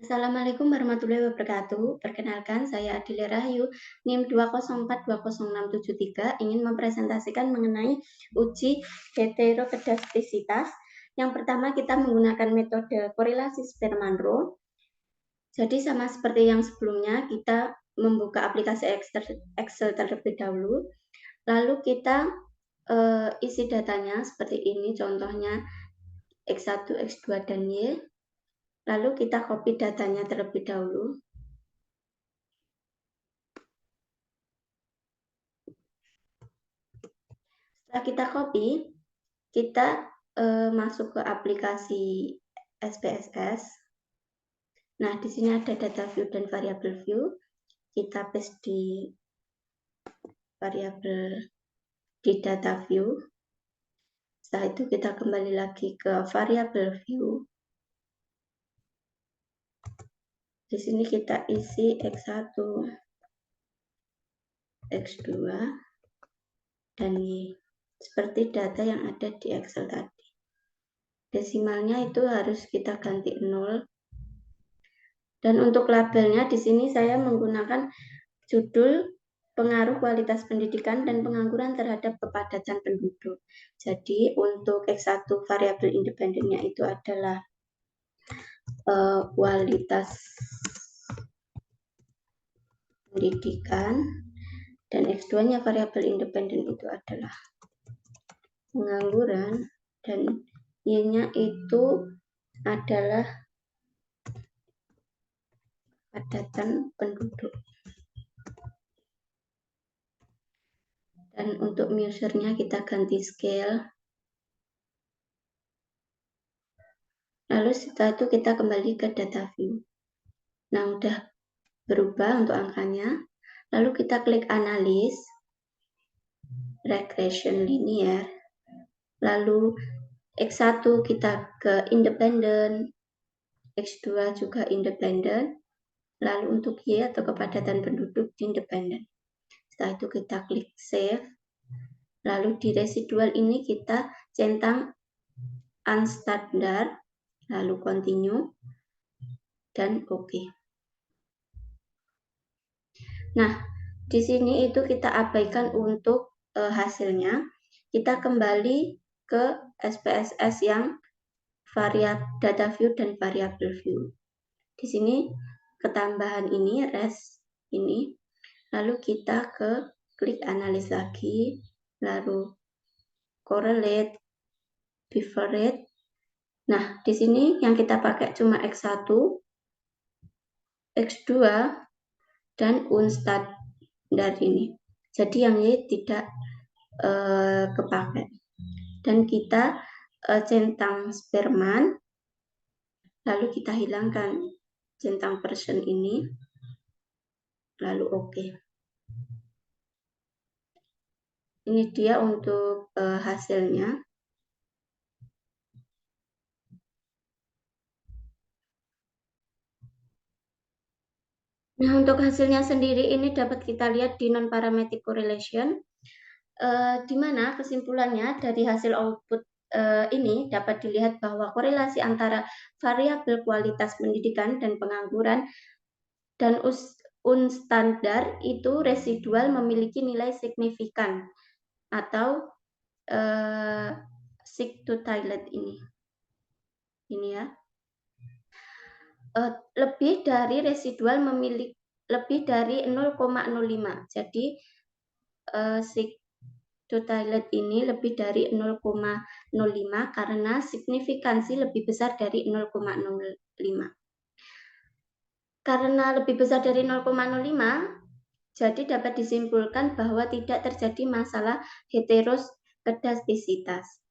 Assalamualaikum warahmatullahi wabarakatuh. Perkenalkan, saya Adile Rahayu, NIM 2042067 ingin mempresentasikan mengenai uji heterokedastisitas. Yang pertama, kita menggunakan metode korelasi Spearman-Rho. Jadi sama seperti yang sebelumnya, kita membuka aplikasi Excel terlebih dahulu. Lalu kita isi datanya seperti ini, contohnya X1, X2, dan Y. Lalu kita copy datanya terlebih dahulu. Setelah kita copy, kita masuk ke aplikasi SPSS. Nah, di sini ada data view dan variable view. Kita paste di variable di data view. Setelah itu kita kembali lagi ke variable view. Di sini kita isi X1, X2, dan Y. Seperti data yang ada di Excel tadi. Desimalnya itu harus kita ganti 0. Dan untuk labelnya di sini saya menggunakan judul pengaruh kualitas pendidikan dan pengangguran terhadap kepadatan penduduk. Jadi untuk X1 variabel independennya itu adalah kualitas pendidikan, dan X2-nya variabel independen itu adalah pengangguran, dan Y-nya itu adalah kepadatan penduduk. Dan untuk measure-nya kita ganti scale. Lalu setelah itu kita kembali ke data view. Nah, udah berubah untuk angkanya. Lalu kita klik analis, regression linear. Lalu X1 kita ke independen, X2 juga independen. Lalu untuk Y atau kepadatan penduduk independen. Setelah itu kita klik save. Lalu di residual ini kita centang unstandard, lalu continue, dan OK. Nah, di sini itu kita abaikan untuk hasilnya. Kita kembali ke SPSS yang data view dan variable view. Di sini ketambahan ini, res ini. Lalu kita ke klik analis lagi, lalu correlate, bifurcate. Nah, di sini yang kita pakai cuma X1, X2, dan unstandard ini. Jadi yang Y tidak kepakai. Dan kita centang Spearman, lalu kita hilangkan centang person ini, lalu OK. Ini dia untuk hasilnya. Nah, untuk hasilnya sendiri ini dapat kita lihat di non-parametric correlation, di mana kesimpulannya dari hasil output ini dapat dilihat bahwa korelasi antara variabel kualitas pendidikan dan pengangguran dan unstandard itu residual memiliki nilai signifikan atau sig to toilet ini ya. Lebih dari residual memiliki lebih dari 0,05. Jadi sig to toilet ini lebih dari 0,05 karena signifikansi lebih besar dari 0,05. Karena lebih besar dari 0,05, jadi dapat disimpulkan bahwa tidak terjadi masalah heteroskedastisitas.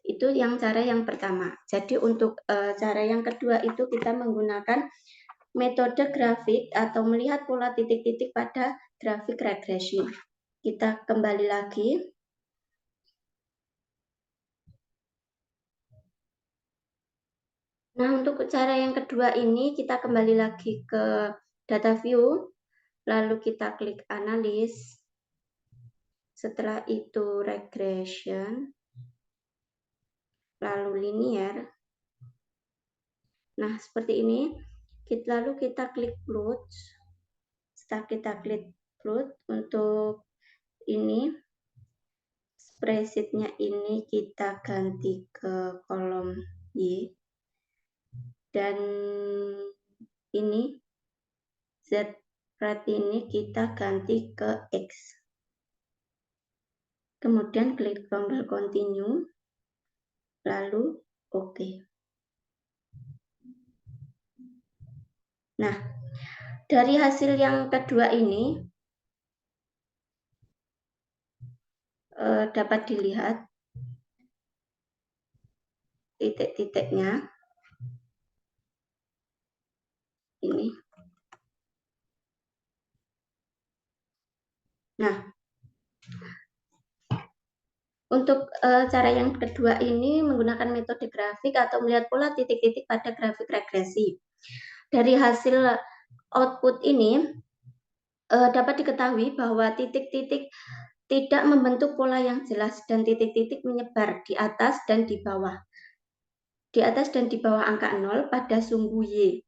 Itu yang cara yang pertama. Jadi untuk cara yang kedua itu kita menggunakan metode grafik atau melihat pola titik-titik pada grafik regresi. Kita kembali lagi. Nah, untuk cara yang kedua ini kita kembali lagi ke data view, lalu kita klik analis. Setelah itu regression, lalu linear. Nah, seperti ini. Lalu kita klik plot. Setelah kita klik plot, untuk ini spreadsheet-nya ini kita ganti ke kolom Y, dan ini Z rate ini kita ganti ke X. Kemudian klik tombol continue, lalu OK. Nah, dari hasil yang kedua ini dapat dilihat titik-titiknya ini. Nah, untuk cara yang kedua ini menggunakan metode grafik atau melihat pola titik-titik pada grafik regresi. Dari hasil output ini dapat diketahui bahwa titik-titik tidak membentuk pola yang jelas dan titik-titik menyebar di atas dan di bawah. Di atas dan di bawah angka 0 pada sumbu Y.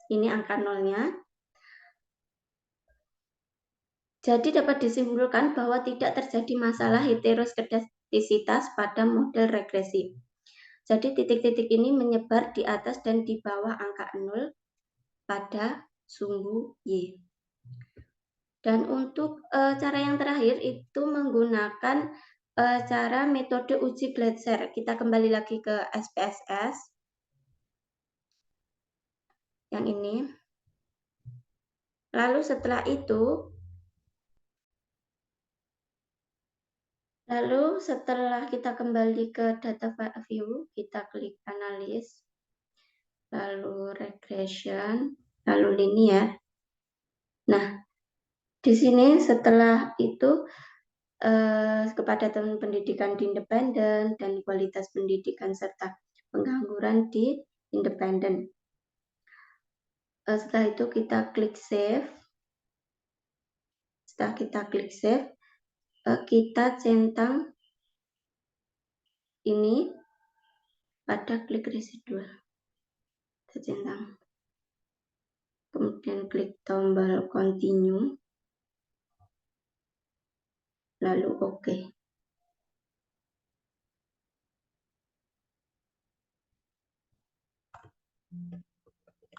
Ini angka 0-nya. Jadi dapat disimpulkan bahwa tidak terjadi masalah heteroskedastisitas pada model regresi. Jadi titik-titik ini menyebar di atas dan di bawah angka 0 pada sumbu Y. Dan untuk cara yang terakhir itu menggunakan cara metode uji Gleitzer. Kita kembali lagi ke SPSS. Yang ini. Lalu setelah itu, setelah kita kembali ke data view, kita klik analis, lalu regression, lalu linear. Nah, di sini setelah itu kepadatan pendidikan di independen dan kualitas pendidikan serta pengangguran di independen. Setelah itu kita klik save. Setelah kita klik save, kita centang ini pada klik residual. Kita centang. Kemudian klik tombol continue. Lalu OK.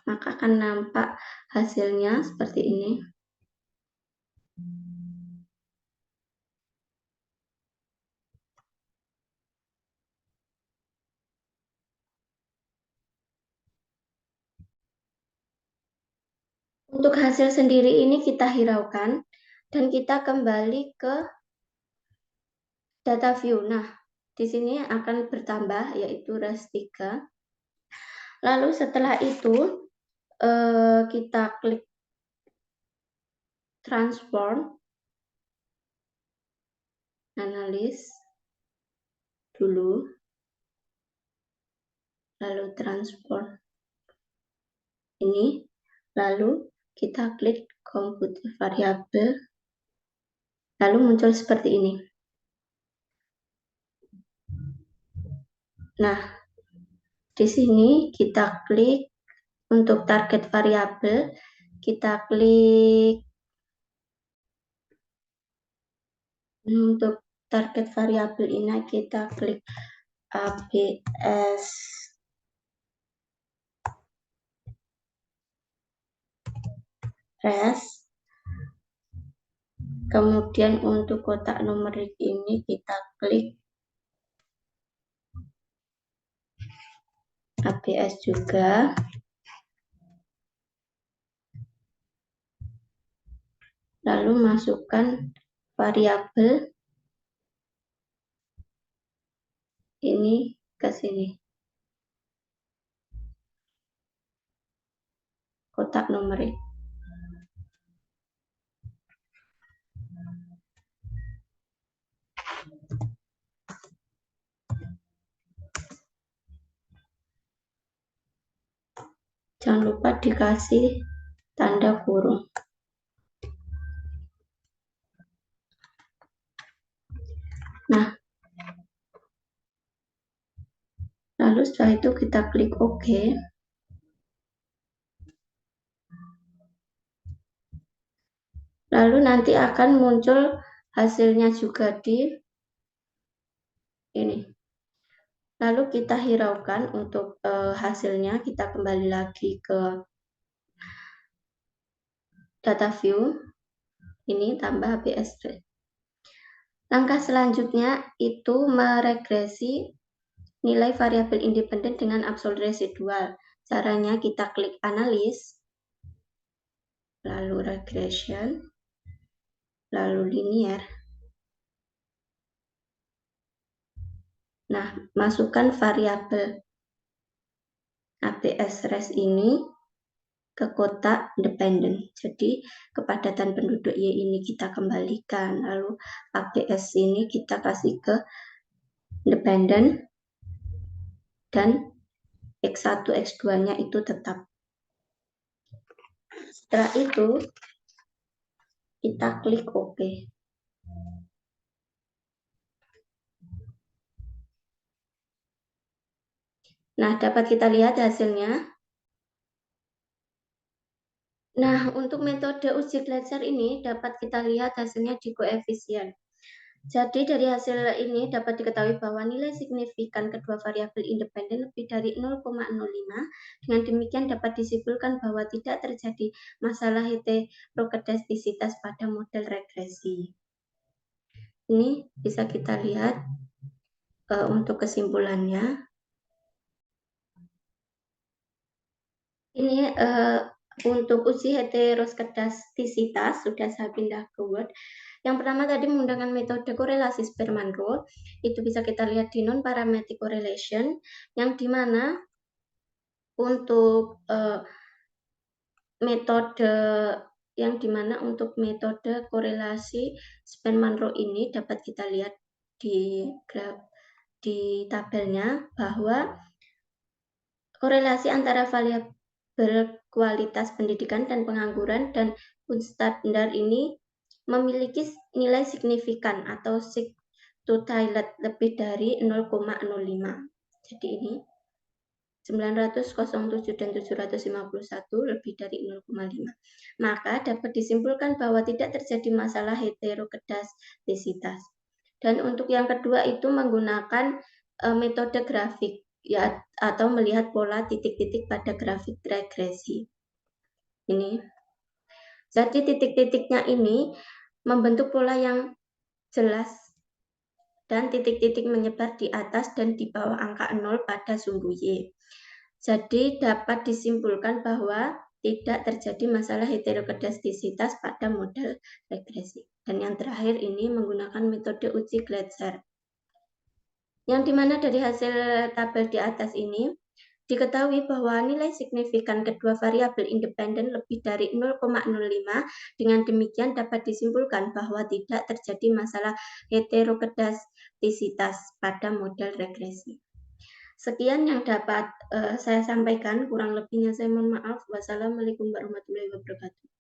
Maka akan nampak hasilnya seperti ini. Untuk hasil sendiri ini kita hiraukan dan kita kembali ke data view. Nah, di sini akan bertambah yaitu res 3. Lalu setelah itu kita klik transform, analis dulu, lalu transform ini, lalu kita klik compute variable, lalu muncul seperti ini. Nah, di sini kita klik untuk target variabel, kita klik untuk target variabel ini, kita klik ABS res. Kemudian untuk kotak numerik ini kita klik ABS juga. Lalu masukkan variabel ini ke sini. Kotak numerik. Jangan lupa dikasih tanda kurung. Nah, lalu setelah itu kita klik OK. Lalu nanti akan muncul hasilnya juga di ini. Lalu kita hiraukan untuk hasilnya, kita kembali lagi ke data view, ini tambah HBS rate. Langkah selanjutnya itu meregresi nilai variabel independen dengan absolut residual. Caranya kita klik analis, lalu regression, lalu linear. Nah, masukkan variabel ABS res ini ke kotak independen. Jadi kepadatan penduduk Y ini kita kembalikan. Lalu ABS ini kita kasih ke independen. Dan X1, X2-nya itu tetap. Setelah itu, kita klik OK. Nah, dapat kita lihat hasilnya. Nah, untuk metode uji Gleiser ini dapat kita lihat hasilnya di koefisien. Jadi dari hasil ini dapat diketahui bahwa nilai signifikan kedua variabel independen lebih dari 0,05. Dengan demikian dapat disimpulkan bahwa tidak terjadi masalah heterokedastisitas pada model regresi. Ini bisa kita lihat untuk kesimpulannya. Ini untuk uji heteroskedastisitas sudah saya pindah ke Word. Yang pertama tadi menggunakan metode korelasi Spearman-Rule, itu bisa kita lihat di non-parametric correlation, yang dimana untuk metode korelasi Spearman-Rule ini dapat kita lihat di tabelnya bahwa korelasi antara variabel kualitas pendidikan dan pengangguran dan standar ini memiliki nilai signifikan atau sigtotalite lebih dari 0,05. Jadi ini 907 dan 751 lebih dari 0,5. Maka dapat disimpulkan bahwa tidak terjadi masalah heterokedastisitas. Dan untuk yang kedua itu menggunakan metode grafik ya, atau melihat pola titik-titik pada grafik regresi. Ini. Jadi titik-titiknya ini membentuk pola yang jelas dan titik-titik menyebar di atas dan di bawah angka 0 pada sumbu Y. Jadi dapat disimpulkan bahwa tidak terjadi masalah heterokedastisitas pada model regresi. Dan yang terakhir ini menggunakan metode uji Gleiser. Yang dimana dari hasil tabel di atas ini diketahui bahwa nilai signifikan kedua variabel independen lebih dari 0,05. Dengan demikian dapat disimpulkan bahwa tidak terjadi masalah heterokedastisitas pada model regresi. Sekian yang dapat saya sampaikan, kurang lebihnya saya mohon maaf. Wassalamualaikum warahmatullahi wabarakatuh.